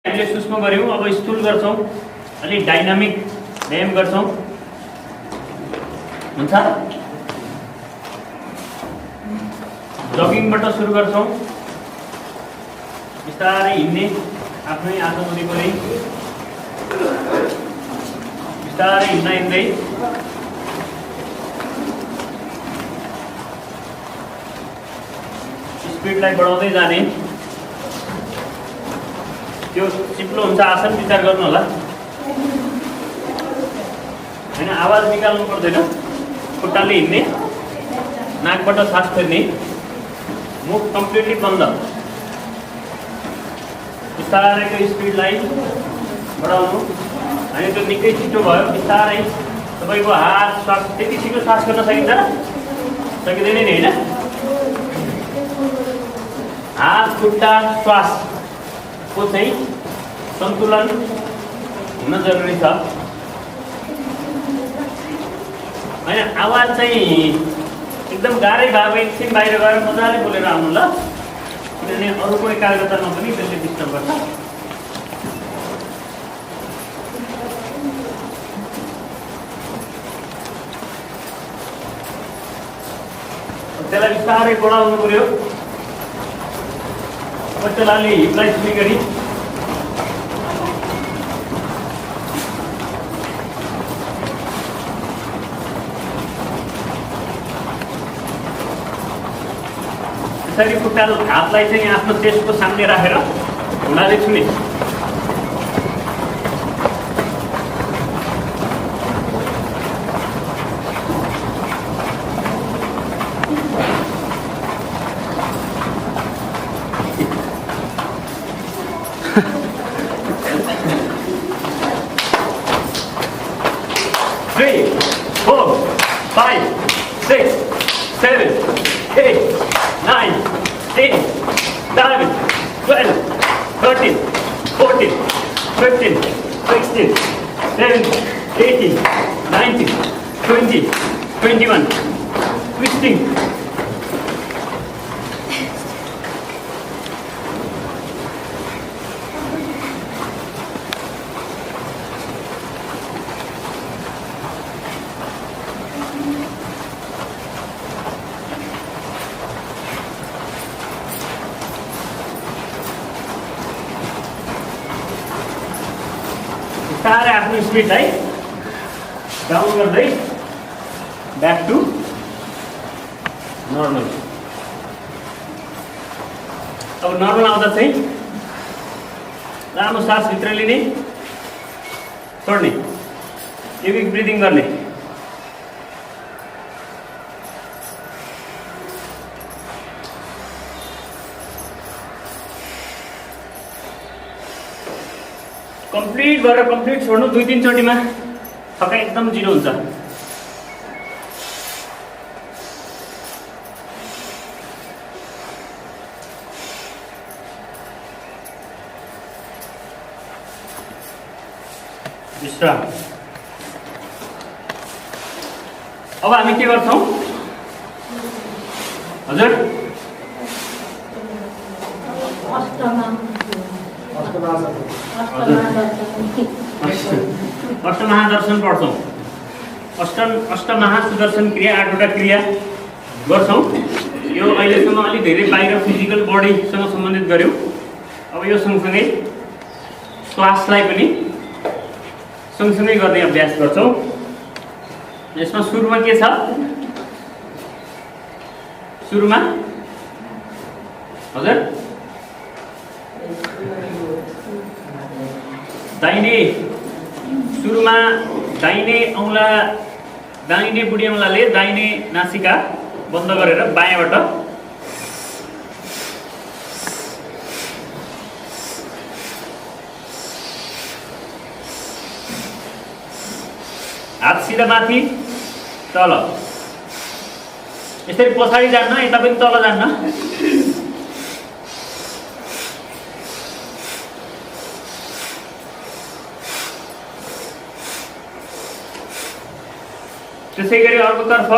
हामीले सूक्ष्म गऱ्यौँ, अब स्थूल गर्छौँ, अलि डाइनामिक व्यायाम गर्छौँ। हुन्छ, जगिङबाट सुरु गर्छौँ। बिस्तारै हिँड्ने, आफ्नै आँखा वरिपरि बिस्तारै हिँड्दै स्पिडलाई बढाउँदै जाने। त्यो चिप्लो हुन्छ आसन, विचार गर्नु होला हैन। आवाज निकाल्नु पर्दैन, खुट्टाले हिँड्ने, नाकबाट सास फेर्ने, मुख कम्प्लिटली बन्द। बिस्तारैको स्पिडलाई बढाउनु। अनि त्यो निकै छिटो भयो। बिस्तारै तपाईँको हात श्वास, त्यति छिटो श्वास गर्न सकिन्छ? सकिँदैन नि होइन। हात खुट्टा श्वासको चाहिँ सन्तुलन हुन जरुरी छ होइन। आवाज चाहिँ एकदम गाह्रै भए एकछिन बाहिर गएर मजाले बोलेर आउनु ल, किनभने अरूको एकाग्रतामा पनि त्यसले डिस्टर्ब गर्छ। त्यसलाई बिस्तारै बढाउनु पर्यो। बच्चाले हिपलाई छुने गरी यसरी खुट्टा हातलाई चाहिँ आफ्नो चेस्टको सामने राखेर घुँडाले छुने। Three, 4, 5, 6, 7, 8, 9, 10, 11, 12, 13, 14, 15, 16, 17, 18, 19, 20, 21. Twisting. बिस्तारै आफ्नो स्पिडलाई डाउन गर्दै ब्याक टु नर्मल। अब नर्मल आउँदा चाहिँ लामो सास भित्र लिने, छोड्ने, युनिक ब्रिदिङ गर्ने। कम्प्लिट गरेर कम्प्लिट छोड्नु। 2-3 चोटिमा थकाइ एकदम जिरो हुन्छ। विश्राम। अब हामी के गर्छौँ हजुर? अष्टमहादर्शन पढ्छौँ। अष्टमहासुदर्शन क्रिया, 8वटा क्रिया गर्छौँ। यो अहिलेसम्म अलि धेरै बाहिर फिजिकल बडीसँग सम्बन्धित गऱ्यौँ। अब यो सँगसँगै श्वासलाई पनि सँगसँगै गर्ने अभ्यास गर्छौँ। यसमा सुरुमा के छ? सुरुमा हजुर दाहिने, सुरुमा दाहिने औँला, दाहिने बुढी औँलाले दाहिने नासिका बन्द गरेर बायाँबाट हात सिधा माथि तल, यसरी पछाडि जान्न, यता पनि तल जान्न। त्यसै गरी अर्कोतर्फ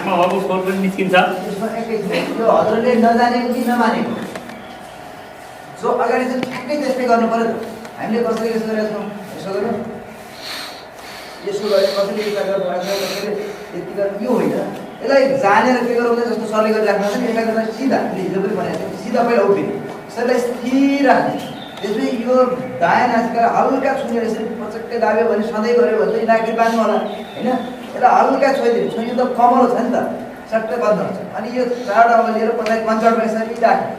नाकमा भएको फोहोर पनि निस्किन्छ। यसमा एकैछिन यो हजुरले नजानेको कि नमानेको जो अगाडि चाहिँ ठ्याक्कै त्यस्तै गर्नु पर्यो त। हामीले कसरी यसो गरेका छौँ, यसो गर्यो यसो गरे कसैले यता गर्नु कसैले यति गर्नु, यो होइन। यसलाई जानेर के गराउँदै जस्तो सरले गरिराख्नु छ नि, यसलाई गर्दा सिधा हिजो पनि भनेको थियो सिधा पहिला उभिने, यसलाई स्थिर राख्ने। त्यसपछि यो दायाँ नासिका हल्का छुनेर यसरी पचक्कै दाब्यो भने सधैँ गऱ्यो भने चाहिँ नाकरी बाँध्नु होला होइन। यसलाई हल्का छोइदिनु छ, यो त कमलो छ नि त सट्टै बन्द हुन्छ। अनि यो चारवटा अब लिएर पछाडि कन्चडमा यसरी राख्ने।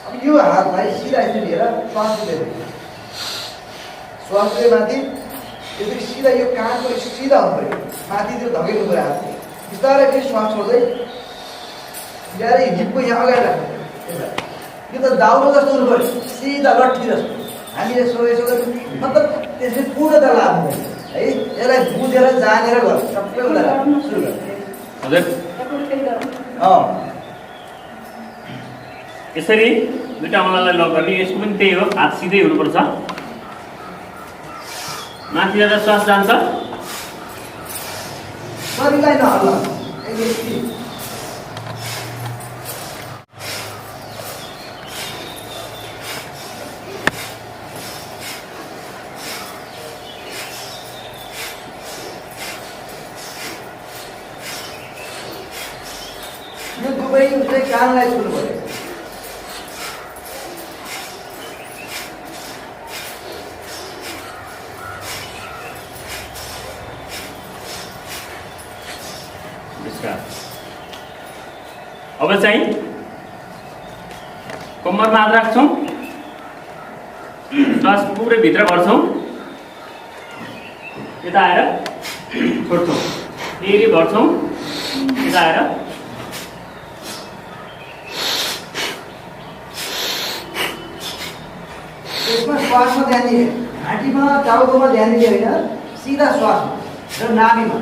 अब यो हातलाई सिधा यसरी लिएर श्वास लिएर श्वासले माथि यसरी सिधा यो काँधको सिधा हुनु पऱ्यो, माथितिर धकेल्नु पऱ्यो हात। बिस्तारै फेरि श्वास छोड्दै ल्याएर हिपको यहाँ अगाडि राख्नु पऱ्यो। यो त दाउरो जस्तो हुनु पऱ्यो, सिधा लट्ठी जस्तो। हामी यसो यसो गर्छौँ मतलब त्यसले पूर्णता लाभ हुँदैन है। यसलाई बुझेर जानेर गर्छ सबै कुरा सुरु गर्छ। हजुर यसरी दुईवटा औँलालाई लक गर्ने। यसको पनि त्यही हो, हात सिधै हुनुपर्छ। माथि जाँदा श्वास जान्छ, शरीरलाई नहल्ला। यो दुवै उसले कानलाई छुनु पऱ्यो। अब चाहिँ कम्मरमा हात राख्छौँ, श्वास पुरै भित्र भर्छौँ, यता आएर छोड्छौँ, फेरि भर्छौँ, यता आएर यसमा श्वासमा ध्यान दिने, घाँटीमा टाउकोमा ध्यान दिने होइन, सिधा श्वासमा र नाभिमा।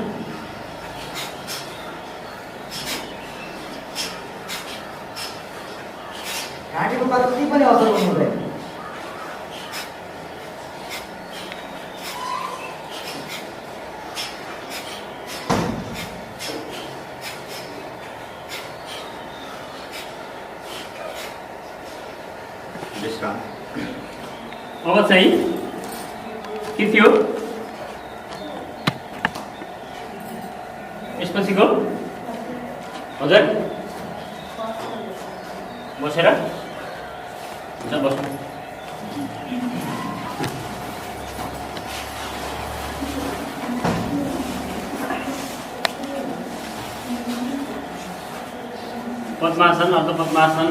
घाँटीको कति पनि असर गर्नु हुँदैन। अब चाहिँ के थियो यसपछिको? हजुर बसेर बस्नु। पद्मासन, अर्ध पद्मासन,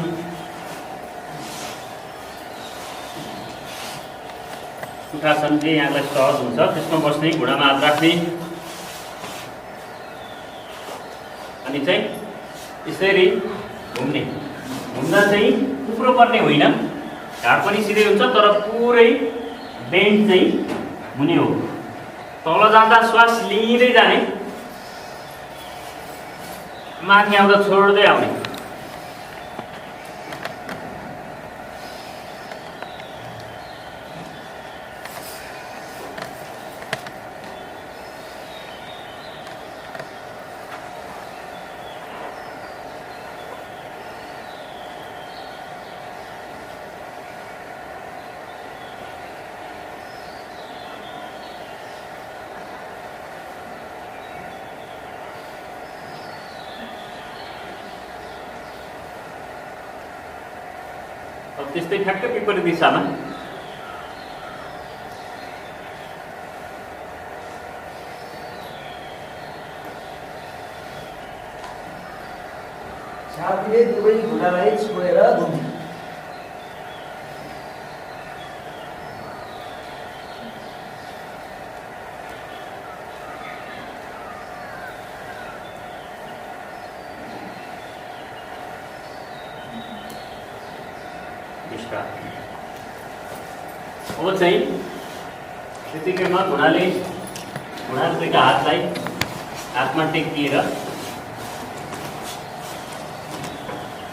सुखासन चाहिँ यहाँलाई सहज हुन्छ। त्यसमा बस्ने, घुँडामा हात राख्ने, अनि चाहिँ यसरी घुम्ने। घुम्दा चाहिँ उप्रो पर्ने होइन, ढाड पनि सिधै हुन्छ तर पुरै बेन्ड चाहिँ हुने हो। तल जाँदा श्वास लिँदै जाने, माथि आउँदा छोड्दै आउने। अब त्यस्तै ठ्याक्कै विपरीत दिशामा छातीले दुवै घुँडालाई छोडेर घुम्ने। अब चाहिँ त्यतिकैमा घुँडाको हातलाई हातमा टेकिएर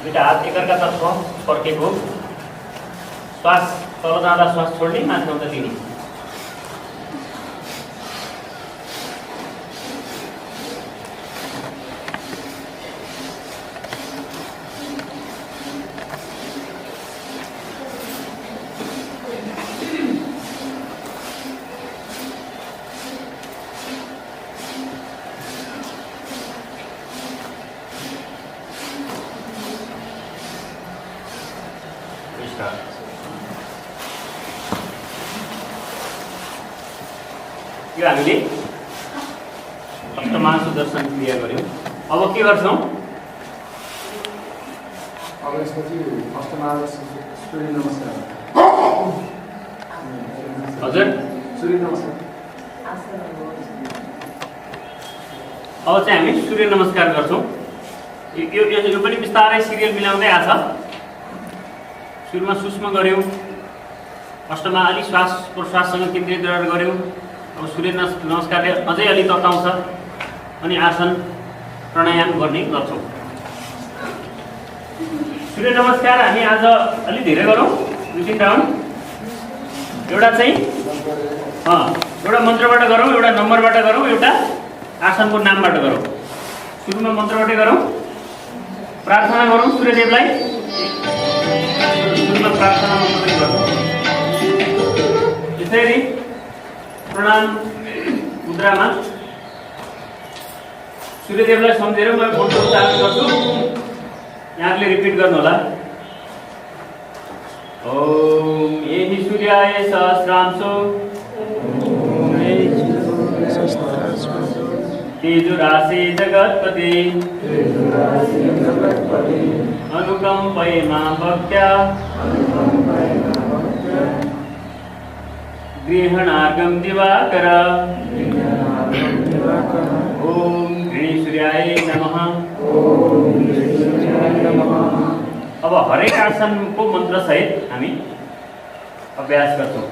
दुईटा हात एकअर्कातर्फ फर्केको, श्वास तल जाँदा श्वास छोड्ने, माथि आउँदा दिने। यो हामीले अष्टमा सुदर्शन क्रिया गर्यौँ। अब के गर्छौँ? अब यसपछि अष्टमा सूर्य नमस्कार। हजुर सूर्य नमस्कार। अब चाहिँ हामी सूर्य नमस्कार गर्छौँ। यो पनि बिस्तारै सिरियल मिलाउँदै आछ। सुरुमा सूक्ष्म गऱ्यौँ, अष्टमा अलिक श्वास प्रश्वाससँग केन्द्रित गरेर गऱ्यौँ। अब सूर्य नमस्कारले अझै अलिक तताउँछ अनि आसन प्राणायाम गर्ने गर्छौँ। सूर्य नमस्कार हामी आज अलिक धेरै गरौँ, 2-3 राउन्ड। एउटा चाहिँ एउटा मन्त्रबाट गरौँ, एउटा नम्बरबाट गरौँ, एउटा आसनको नामबाट गरौँ। सुरुमा मन्त्रबाटै गरौँ। प्रार्थना गरौँ सूर्यदेवलाई। सुरुमा प्रार्थना मन्त्र गरौँ। यसरी प्रणाम मुद्रामा सूर्यदेवलाई सम्झेर म मन्त्र उच्चारण गर्छु। यहाँले रिपिट गर्नु होला। ओम येहि सूर्याय सहस्रांशो तेजुराशि जगत्पति अनुकंपये मां भक्त्या गृहणार्घं दिवाकर। ओम गृहीसूर्याय नमः। अब हरेक आसनको मन्त्र सहित हामी अभ्यास गर्छौँ।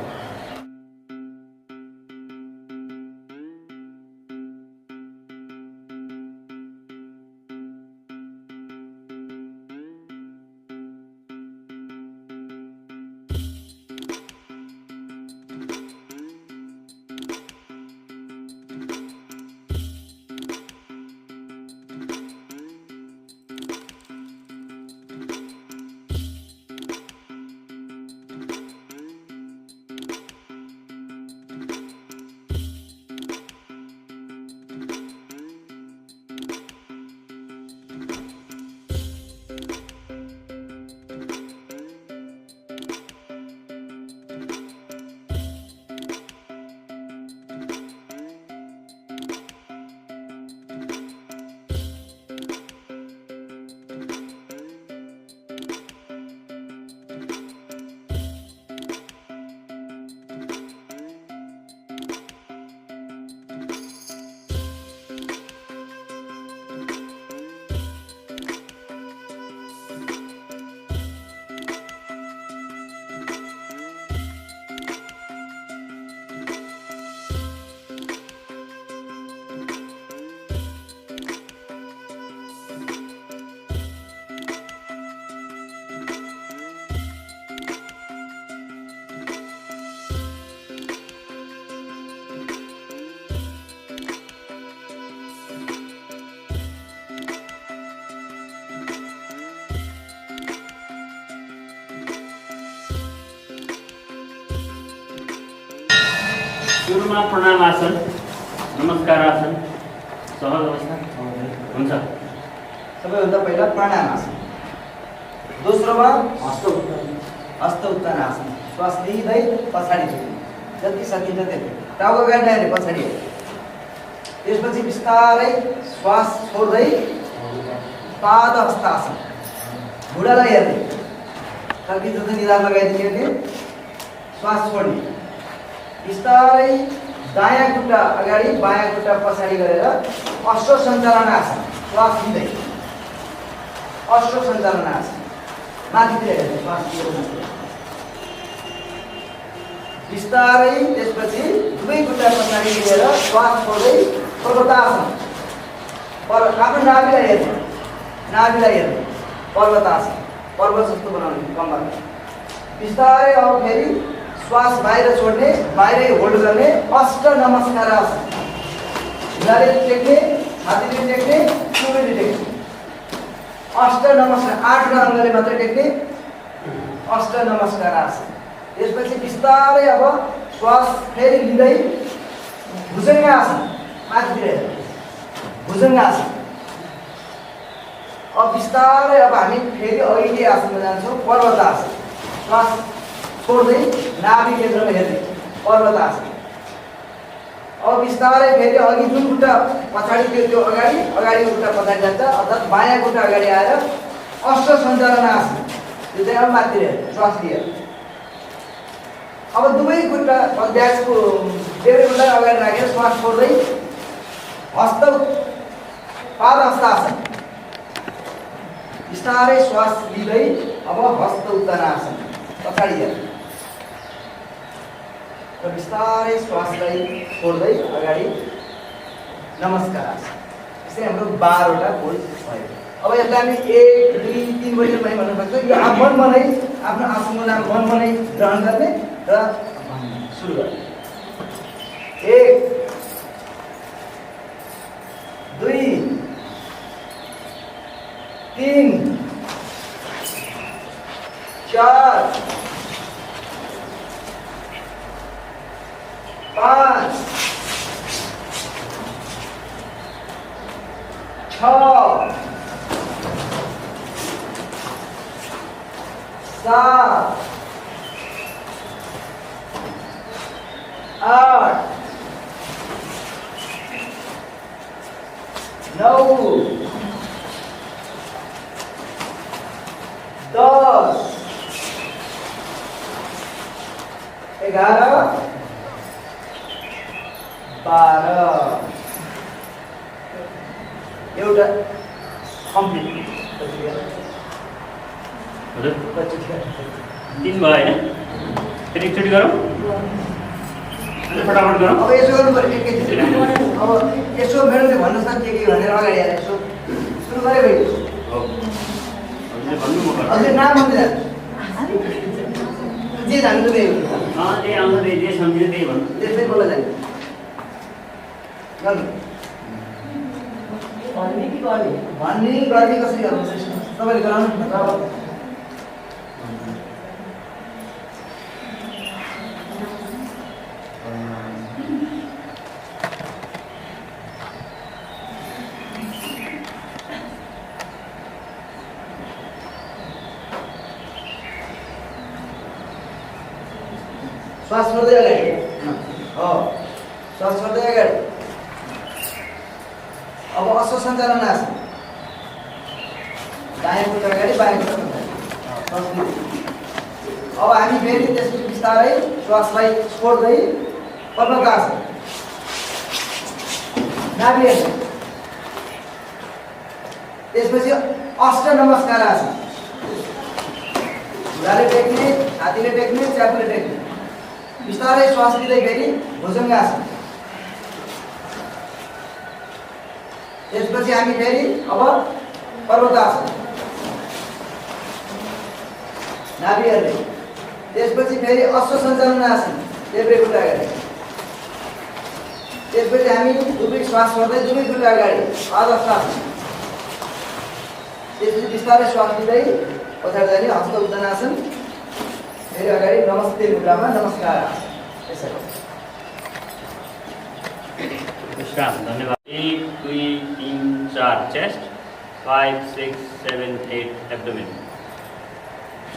सुरुमा प्रणाम आसन, नमस्कार आसन, सहज अवस्था हुन्छ। सबैभन्दा पहिला प्राणायाम आसन, दोस्रोमा हस्त उत्तान आसन। श्वास लिँदै पछाडि झुक्ने, जति सकिन्छ त्यति। टाउको गाड्ने अरे पछाडि। त्यसपछि बिस्तारै श्वास छोड्दै पाद हस्तासन, घुँडालाई हेर्ने, टाउकी जति निधार लगाइदिने भने श्वास छोड्ने। बिस्तारै दायाँ खुट्टा अगाडि बायाँ खुट्टा पछाडि गरेर अष्ट सञ्चालन आसन, श्वास लिँदै अष्ट सञ्चालन आसन, माथितिर हेर्ने श्वास लिँदै। बिस्तारै त्यसपछि दुवै खुट्टा पछाडि लिएर श्वास छोड्दै पर्वतासन, आफ्नो नाभिलाई हेर्ने, पर्वतासन, पर्वत जस्तो बनाउने कम्मर। बिस्तारै अब फेरि श्वास बाहिर छोड्ने, बाहिरै होल्ड गर्ने, अष्ट नमस्कार आसन। घुँडाले टेक्ने, छातीले टेक्ने, टुप्पीले टेक्ने। अष्ट नमस्कार 8 अङ्गले मात्रै टेक्ने, अष्ट नमस्कार आसन। त्यसपछि बिस्तारै अब श्वास फेरि लिँदै भुजङ्ग आसन, माथितिर हेर्ने भुजङ्ग आसन। अब बिस्तारै अब हामी फेरि अहिले आसनमा जान्छौँ, पर्वत आसन। श्वास छोड्दै नाभि केन्द्रमा हेर्ने, पर्वत आसन। अब बिस्तारै फेरि अघि जुन खुट्टा पछाडि थियो त्यो अगाडि, अगाडि खुट्टा पछाडि जान्छ, अर्थात् बायाँ खुट्टा अगाडि आएर अष्ट सञ्चालन आसन। यो चाहिँ अब माथि रह्यो, श्वास लिएर। अब दुवै खुट्टा अभ्यासको देब्रे खुट्टा अगाडि राखेर श्वास छोड्दै हस्त पाद हस्तासन। बिस्तारै श्वास लिँदै अब हस्त उत्तरासन पछाडि हेर्नु र बिस्तारै श्वासलाई छोड्दै अगाडि नमस्कार आसन। यसरी हाम्रो 12 वटा पोज भयो। अब यसलाई हामी 1 2 3 बजेर पनि भन्न सक्छौँ। यो मनमनै आफ्नो आसनको नाम मनमनै ग्रहण गर्ने र सुरु गर्ने। 1 2 3 4 5 6 7 8 9 10 11 12 एउटा कम्प्लिट। हजुर 3 भयो होइन? फेरि एकचोटि गरौँ, फटाफट गरौँ। अब यसो गर्नु पर्यो एकैचोटि। अब यसो मेरो भन्नुहोस् न के भनेर अगाडि आएर यसो सुरु गरे भाइ। हजुरले भन्नु म गर्छु। हजुर नाम भन्दै जानु जे जान्नु त्यही हुन्छ। जे आउँछ त्यही, जे सम्झिन्छ त्यही भन्नु। त्यसमै बोल्न जानु गर्नु भन्ने गर्ने कसरी गर्नु तपाईँले गराउनु न। श्वास छोड्दै अगाडि। श्वास छोड्दै अगाडि। अब अश्व सञ्चालन आसन। दायाँ खुट्टा अगाडि, बायाँ खुट्टा पछाडि। अब हामी फेरि त्यसपछि बिस्तारै श्वासलाई छोड्दै पद्मासन। नाभि हेर्नु। त्यसपछि अष्ट नमस्कार आसन। घुँडाले टेक्ने, छातीले टेक्ने, च्यापुले टेक्ने। बिस्तारै श्वास लिँदै फेरि भुजङ्गासन। त्यसपछि हामी फेरि अब पर्वतासन। नाभि हेर्ने। त्यसपछि फेरि अश्व सञ्चालन आसन, देब्रे खुट्टा अगाडि। त्यसपछि हामी दुवै श्वास छोड्दै दुवै खुट्टा अगाडि पादहस्तासन। त्यसपछि बिस्तारै श्वास लिँदै पछाडि जाने हस्त उत्तानासन। फेरि अगाडि नमस्ते मुद्रामा नमस्कार आसन। यसरी विश्राम। धन्यवाद। 1 2 3 4 चेस्ट, 5 6 7 8 एब्डोमेन।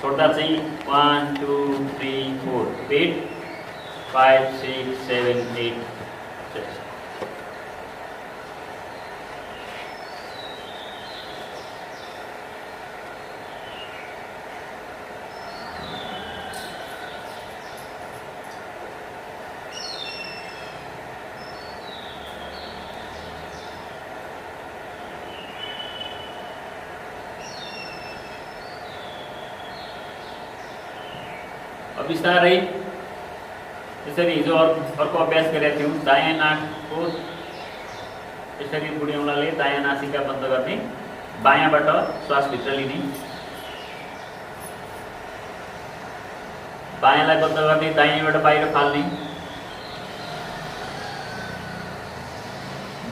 छोड्दा चाहिँ 1 2 3 4 पेट, 5 6 7 8 चेस्ट। बिस्तारै यसरी हिजो अर्को अभ्यास गरेका थियौँ। दायाँ नाकको यसरी बुढी औँलाले दायाँ नासिका बन्द गर्ने, बायाँबाट श्वास भित्र लिने, बायाँलाई बन्द गर्ने, दाहिनेबाट बाहिर फाल्ने,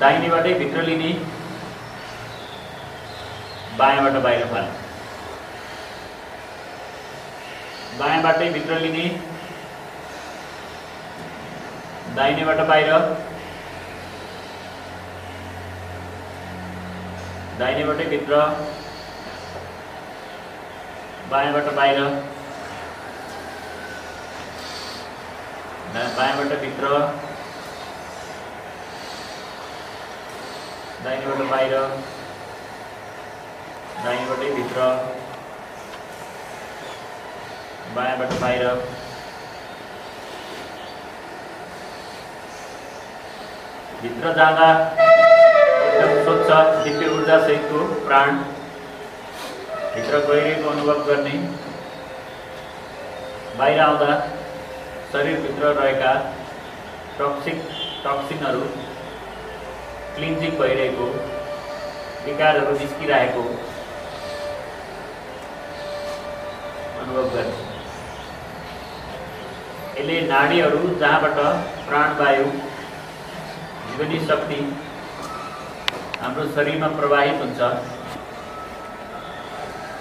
दाहिनेबाटै भित्र लिने, बायाँबाट बाहिर फाल्ने, बायाँबाटै भित्र लिने, दाहिनेबाट बाहिर, दाहिनेबाटै भित्र, बायाँबाट बाहिर, बायाँबाट भित्र, दाहिनेबाट बाहिर, दाहिनेबाटै भित्र, बायाँबाट बाहिर। भित्र जाँदा एकदम स्वच्छ दिव्य ऊर्जा सहितको प्राण भित्र गइरहेको अनुभव गर्ने। बाहिर आउँदा शरीरभित्र रहेका टक्सिनहरू क्लिन्जिङ भइरहेको, विकारहरू निस्किरहेको अनुभव गर्ने। यसले नाडीहरू जहाँबाट प्राणवायु, जीवनी शक्ति हाम्रो शरीरमा प्रवाहित हुन्छ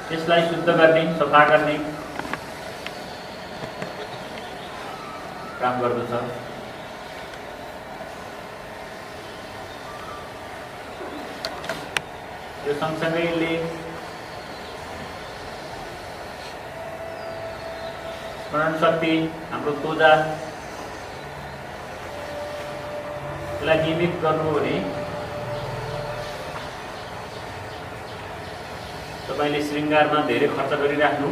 त्यसलाई शुद्ध गर्ने, सफा गर्ने काम गर्दछ। यो सँगसँगै यसले स्मरण शक्ति, हाम्रो त्वचा यसलाई नियमित गर्नु हो भने तपाईले श्रृङ्गारमा धेरै खर्च गरिराख्नु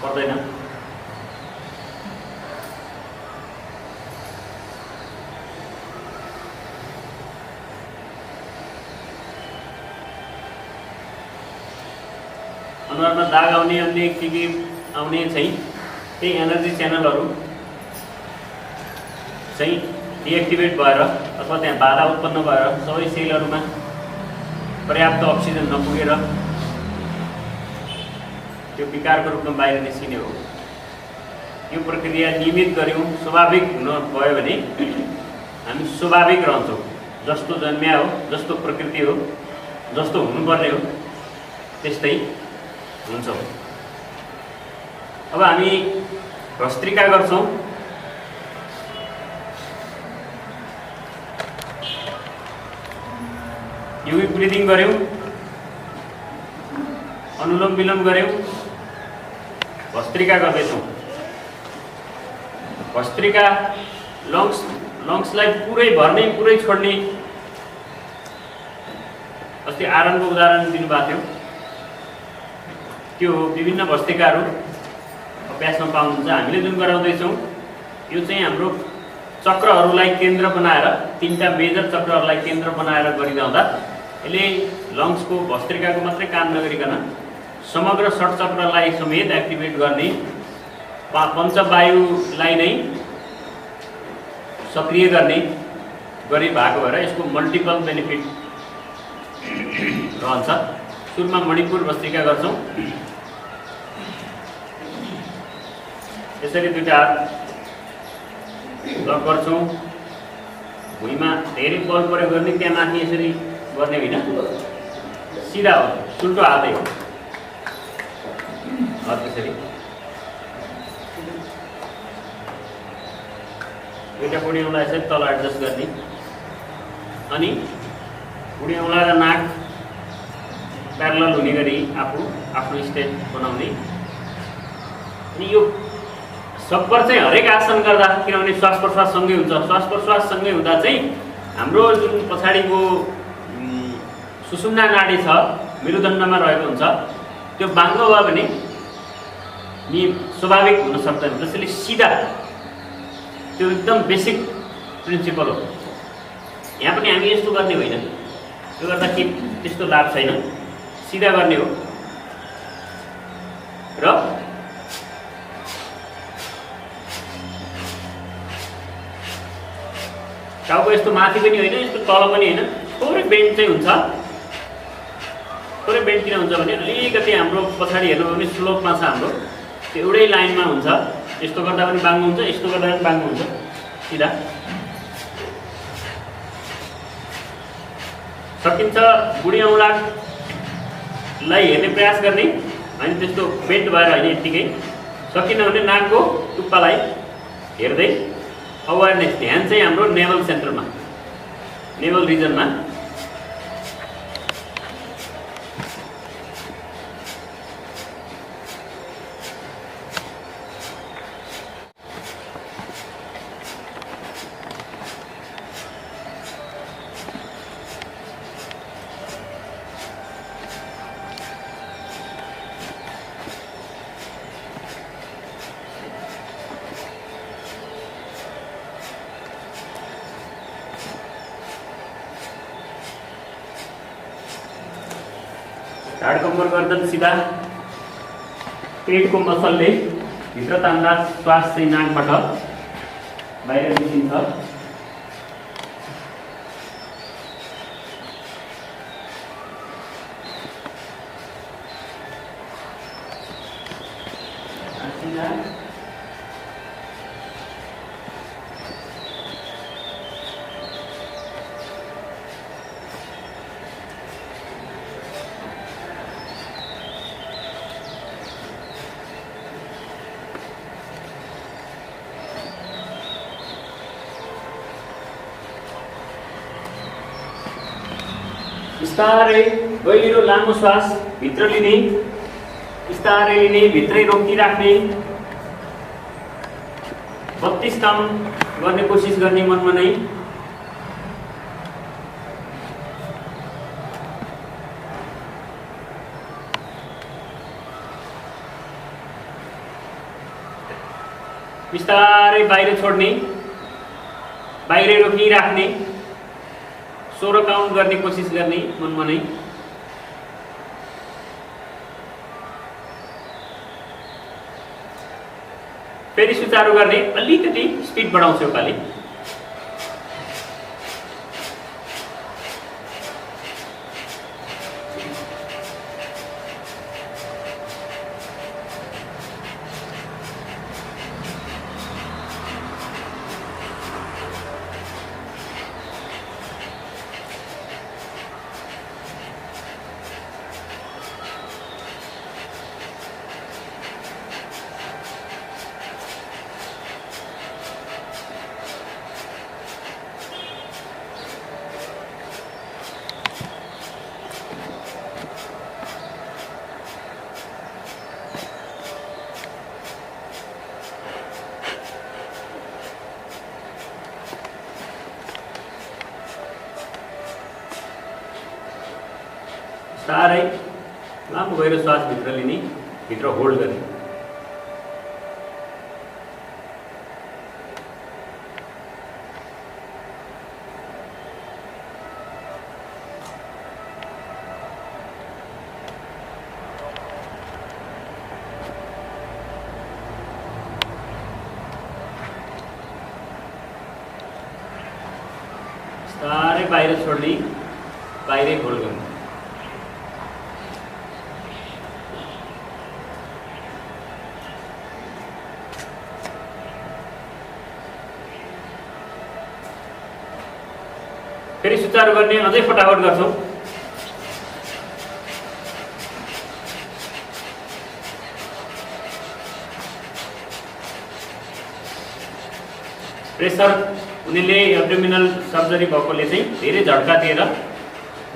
पर्दैन। अनुहारमा दाग आउने, अन्य के आउने चाहिँ त्यही एनर्जी च्यानलहरू चाहिँ डिएक्टिभेट भएर अथवा त्यहाँ बाधा उत्पन्न भएर सबै सेलहरूमा पर्याप्त अक्सिजन नपुगेर त्यो विकारको रूपमा बाहिर निस्किने हो। यो प्रक्रिया नियमित गऱ्यौँ, स्वाभाविक हुन गयो भने हामी स्वाभाविक रहन्छौँ। जस्तो जन्म्या हो, जस्तो प्रकृति हो, जस्तो हुनुपर्ने हो त्यस्तै हुन्छौँ। अब हामी भस्त्रिका गर्छौँ। युवी ब्रिदिङ गऱ्यौँ, अनुलोम विलोम गऱ्यौँ, भस्त्रिका गर्दैछौँ। भस्त्रिका लङ्सलाई पुरै भर्ने, पुरै छोड्ने। अस्ति आरनको उदाहरण दिनुभएको थियो, त्यो विभिन्न भस्त्रिकाहरू अभ्यासमा पाउनुहुन्छ। हामीले जुन गराउँदैछौँ यो चाहिँ हाम्रो चक्रहरूलाई केन्द्र बनाएर, तीनटा मेजर चक्रहरूलाई केन्द्र बनाएर गरिरहँदा यसले लङ्सको भस्त्रिकाको मात्रै काम नगरिकन समग्र षट चक्रलाई समेत एक्टिभेट गर्ने, पञ्चवायुलाई नै सक्रिय गर्ने गरी भएको भएर यसको मल्टिपल बेनिफिट रहन्छ। सुरुमा मणिपुर भस्त्रिका गर्छौँ। यसरी दुईटा हात लक गर्छौँ। भुइँमा धेरै बल प्रयोग गर्ने, त्यहाँ माथि यसरी गर्ने होइन, सिधा हो, उल्टो हातै हो। त्यसरी दुईटा बुढी औँला यसरी तल एडजस्ट गर्ने अनि बुढी औँला र नाक प्यारलल हुने गरी आफ्नो स्टेट बनाउने। अनि यो सबभर चाहिँ हरेक आसन गर्दा, किनभने श्वास प्रश्वास सँगै हुन्छ, श्वास प्रश्वास सँगै हुँदा चाहिँ हाम्रो जुन पछाडिको सुषुम्ना नाडी छ, मेरुदण्डमा रहेको हुन्छ, त्यो बाङ्गो भयो भने नि स्वाभाविक हुन सक्दैन। त्यसैले सिधा, त्यो एकदम बेसिक प्रिन्सिपल हो। यहाँ पनि हामी यस्तो गर्ने होइन, त्यो गर्दा के त्यस्तो लाभ छैन, सिधा गर्ने हो। र टाउको यस्तो माथि पनि होइन, यस्तो तल पनि होइन, थोरै बेन्ड चाहिँ हुन्छ। थोरै बेन्ड किन हुन्छ भने अलिकति हाम्रो पछाडि हेर्नु भने स्लोपमा छ हाम्रो, त्यो एउटै लाइनमा हुन्छ। यस्तो गर्दा पनि बाङ्गो हुन्छ, यस्तो गर्दा पनि बाङ्गो हुन्छ, सिधा। सकिन्छ बुढी औँलालाई हेर्ने प्रयास गर्ने, होइन त्यस्तो बेन्ड भएर होइन यत्तिकै। सकिन भने नाकको टुप्पालाई हेर्दै अवेरनेस, ध्यान चाहिँ हाम्रो नेभल सेन्टरमा, नेभल रिजनमा। ढाड कम्मर गर्दन सिधा, पेटको मसलले भित्र तान्दा श्वास चाहिँ नाकबाट बाहिर निस्किन्छ। बिस्तारै गहिरो लामो श्वास भित्र लिने, बिस्तारै लिने, भित्रै रोकिराख्ने। 32 काउन्ट गर्ने कोसिस गर्ने मनमा नै। बिस्तारै बाहिर छोड्ने, बाहिरै रोकिराख्ने। 16 काउन्ट गर्ने कोसिस गर्ने मनमा नै। फेरि सुचारू गर्ने, अलिकति स्पिड बढाउँछु योपालि। बिस्तारै लामो गहिरो श्वास भित्र लिने, भित्र होल्ड गर्ने। बिस्तारै बाहिर छोड्ने, बाहिरै होल्ड गर्ने। फेरि सुचारू गर्ने, अझै फटाफट गर्छौँ। प्रेसर उनीले एब्डोमिनल सर्जरी भएकोले चाहिँ धेरै झड्का दिएर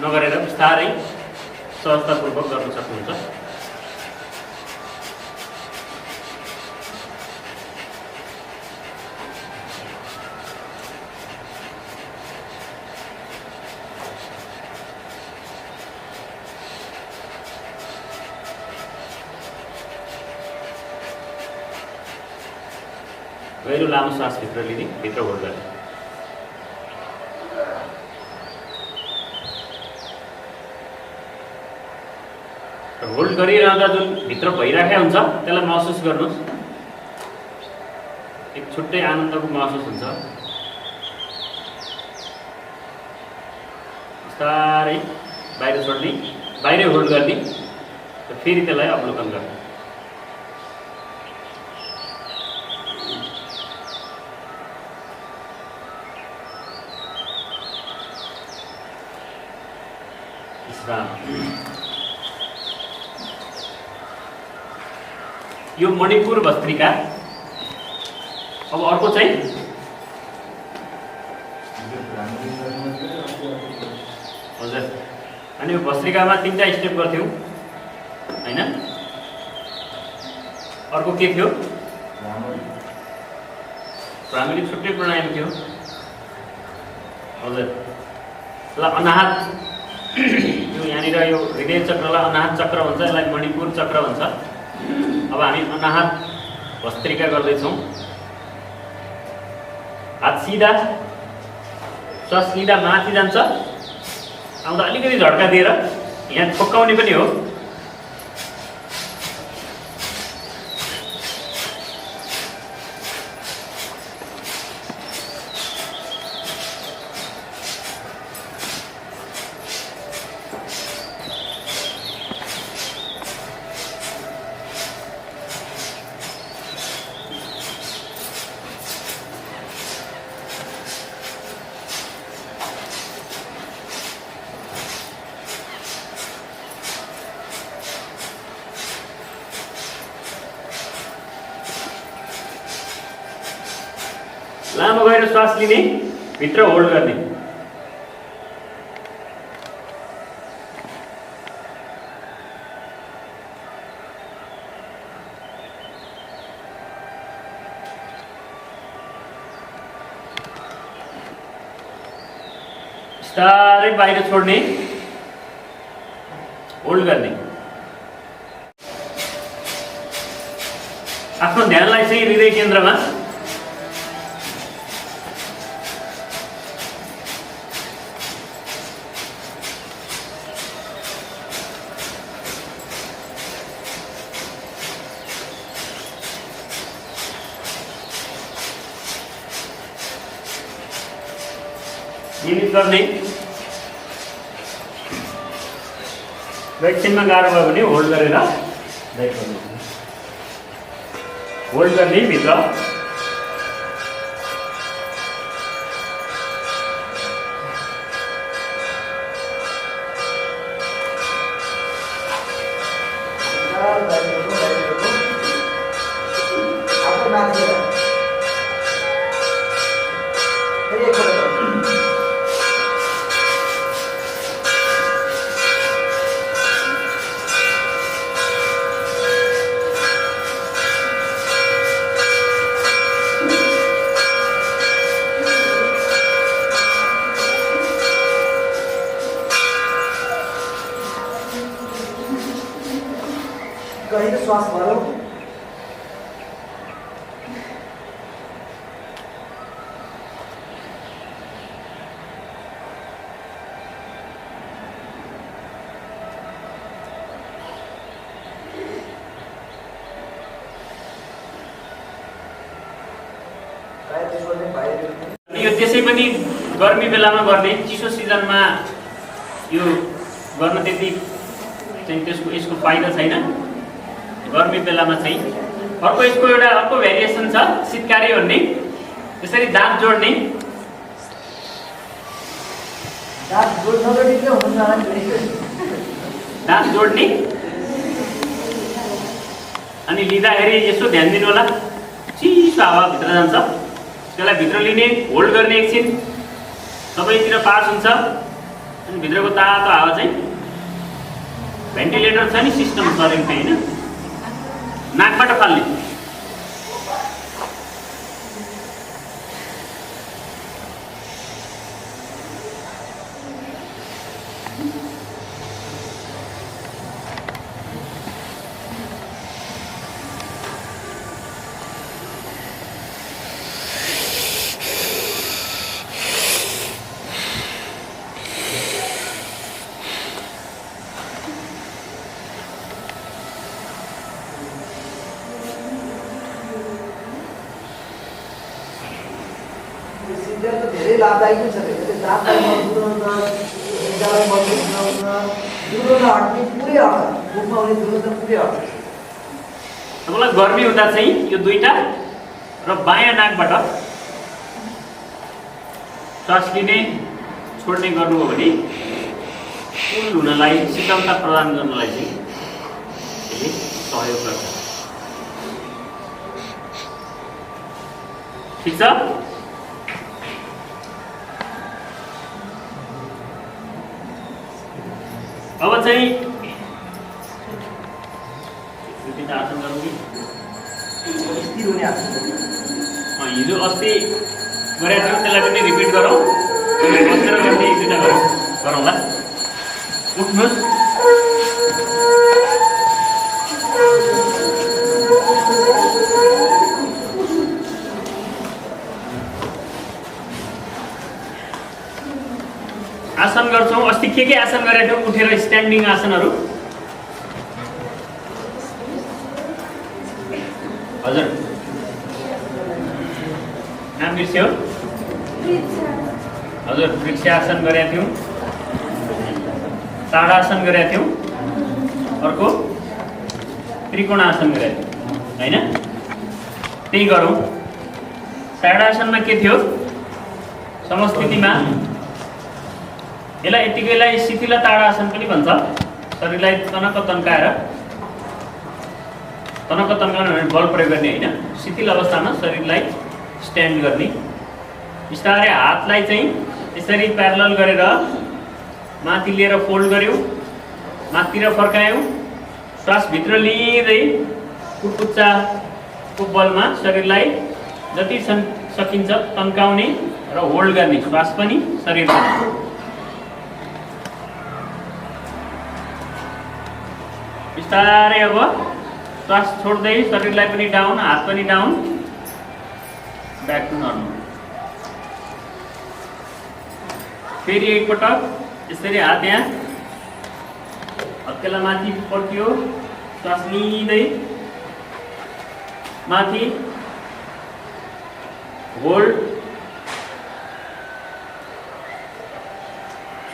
नगरेर बिस्तारै सहजतापूर्वक गर्न सक्नुहुन्छ। गहिरो लामो श्वास भित्र लिने, भित्र होल्ड गर्ने। होल्ड गरिरहँदा जुन भित्र भइराखेको हुन्छ त्यसलाई महसुस गर्नुहोस्। एक छुट्टै आनन्दको महसुस हुन्छ। बिस्तारै बाहिर छोड्ने, बाहिरै होल्ड गर्ने, फेरि त्यसलाई अवलोकन गर्ने। यो मणिपुर भस्त्रिका। अब अर्को चाहिँ हजुर, अनि यो भस्त्रिकामा 3टा स्टेप गर्थ्यौँ हैन? अर्को के थियो? भ्रामरी छुट्टै प्राणायाम थियो। हजुर, ल अनाहत यो यहाँनिर यो हृदय चक्रलाई अनाहत चक्र भन्छ, यसलाई मणिपुर चक्र भन्छ। अब हामी अनाहत भस्त्रिका गर्दैछौँ। हात सिधा, श्वास लिँदा माथि जान्छ, आउँदा अलिकति झड्का दिएर यहाँ ठोक्काउने पनि हो। श्वास लिने, भित्र होल्ड गर्ने। बिस्तारै बाहिर छोड्ने, होल्ड गर्ने। आफ्नो ध्यानलाई चाहिँ हृदय केन्द्रमा नियमित गर्ने। एकछिनमा गाह्रो भयो भने होल्ड गरेर ब्रेक गर्नु। होल्ड गर्ने भित्र, गहिरो श्वास भरौँ। यो त्यसै पनि गर्मी बेलामा गर्ने, चिसो सिजनमा यो गर्न त्यति चाहिँ यसको फाइदा छैन। गर्मी बेलामा चाहिँ अर्को यसको एउटा अर्को भेरिएसन छ, शीतकारी भन्ने। यसरी दाँत जोड्ने, दाँत जोड्ने अनि लिँदाखेरि यसो ध्यान दिनु होला, चिसो हावा भित्र जान्छ। त्यसलाई भित्र लिने, होल्ड गर्ने एकछिन, सबैतिर पास हुन्छ अनि भित्रको तातो हावा चाहिँ भेन्टिलेटर छ नि, सिस्टम छ एकदमै होइन, नाकबाट फाल्ने। धेरै लाभदायी पनि छ। त्यसले दाँतलाई मजबुत बनाउँछ, निधालाई मजबुत बनाउँछ, दुर्गन्ध हट्ने पुरै हट्छ, मुखमा हुने दुर्गन्ध पुरै हट्छ। तपाईँलाई गर्मी हुँदा चाहिँ यो दुईटा र बायाँ नाकबाट श्वास लिने छोड्ने गर्नुभयो भने कुल हुनलाई, शीतलता प्रदान गर्नलाई चाहिँ यसले सहयोग गर्छ। ठिक छ। अब चाहिँ आसन गरौँ कि स्थिर हुने आसन। हिजो अस्ति गरेका थियौँ, त्यसलाई पनि रिपिट गरौँ। बसेर गर्ने एक दुईवटा गरौँला। उठ्नुहोस्। आसन गर्छौँ। अस्ति के आसन गरेका थियौँ? उठेर स्ट्यान्डिङ आसनहरू। हजुर नाम बिर्स्यो? हजुर वृक्षासन गरेका थियौँ, ताडासन गरेका थियौँ, अर्को त्रिकोणासन गरेका थियौँ होइन? त्यही गरौँ। ताडासनमा के थियो? समस्थितिमा यसलाई यतिकैलाई शिथिल ताडासन पनि भन्छ। शरीरलाई तनक तन्काएर भने बल प्रयोग गर्ने होइन, शिथिल अवस्थामा शरीरलाई स्ट्यान्ड गर्ने। बिस्तारै हातलाई चाहिँ यसरी प्यारलल गरेर माथि लिएर फोल्ड गर्यौँ, माथितिर फर्कायौँ, श्वास भित्र लिँदै कुर्कुच्चाको बलमा शरीरलाई जति सकिन्छ तन्काउने र होल्ड गर्ने, श्वास पनि शरीरमा। बिस्तारै अब श्वास छोड्दै शरीरलाई पनि डाउन, हात पनि डाउन, ब्याक टु नर्मल। फेरि एकपटक यसरी हात यहाँ हत्केला माथि पड्कियो, श्वास लिँदै माथि होल्ड,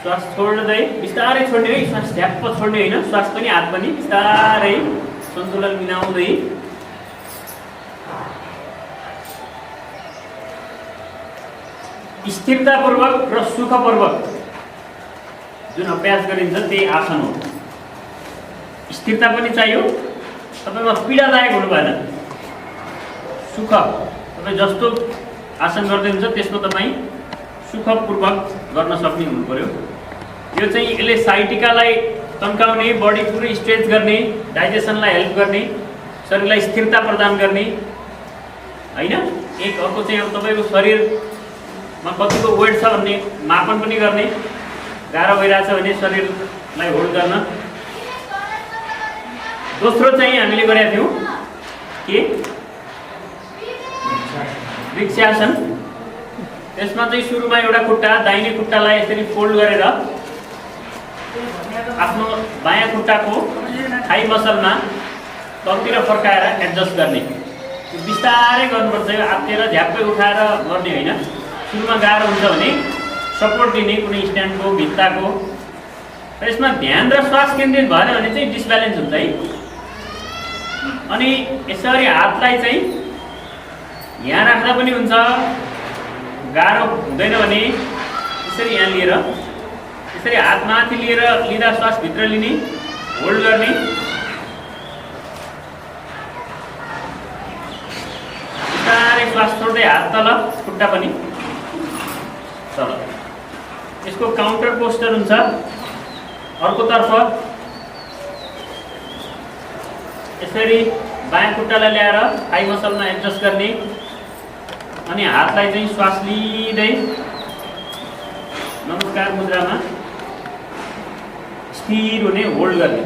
श्वास छोड्दै बिस्तारै छोड्ने है, श्वास झ्याप्प छोड्ने होइन, श्वास पनि हात पनि बिस्तारै सन्तुलन मिलाउँदै स्थिरतापूर्वक र सुखपूर्वक जुन अभ्यास गरिन्छ त्यही आसन हो। स्थिरता पनि चाहियो, तपाईँमा पीडादायक हुनु भएन, सुख, तपाईँ जस्तो आसन गर्दै हुन्छ त्यसमा तपाईँ सुखपूर्वक गर्न सक्ने हुनु पर्यो। यो चाहिँ यसले साइटिकालाई तन्काउने, बडी पुरै स्ट्रेच गर्ने, डाइजेसनलाई हेल्प गर्ने, शरीरलाई स्थिरता प्रदान गर्ने होइन। एक अर्को चाहिँ अब तपाईँको शरीरमा कतिको वेट छ भन्ने मापन पनि गर्ने, गाह्रो भइरहेछ भने शरीरलाई होल्ड गर्न। दोस्रो चाहिँ हामीले गरेका थियौँ के वृक्षासन। त्यसमा चाहिँ सुरुमा एउटा खुट्टा, दाहिने खुट्टालाई यसरी फोल्ड गरेर आफ्नो बायाँ खुट्टाको थाई मसलमा तलतिर फर्काएर एडजस्ट गर्ने। बिस्तारै गर्नुपर्छ, यो आत्तिएर झ्याप्पै उठाएर गर्ने होइन। सुरुमा गाह्रो हुन्छ भने सपोर्ट दिने कुनै स्ट्यान्डको, भित्ताको। र यसमा ध्यान र श्वास केन्द्रित भएन भने चाहिँ डिसब्यालेन्स हुन्छ है। अनि यसरी हातलाई चाहिँ यहाँ राख्दा पनि हुन्छ, गाह्रो हुँदैन भने यसरी यहाँ लिएर यसरी हात माथि लिएर लिँदा श्वास भित्र लिने, होल्ड गर्ने, बिस्तारै श्वास छोड्दै हात तल, खुट्टा पनि तल। यसको काउन्टर पोस्टर हुन्छ। अर्कोतर्फ यसरी बायाँ खुट्टालाई ल्याएर थाई मसलमा एडजस्ट गर्ने अनि हातलाई चाहिँ श्वास लिँदै नमस्कार मुद्रामा स्थिर हुने, होल्ड गर्ने।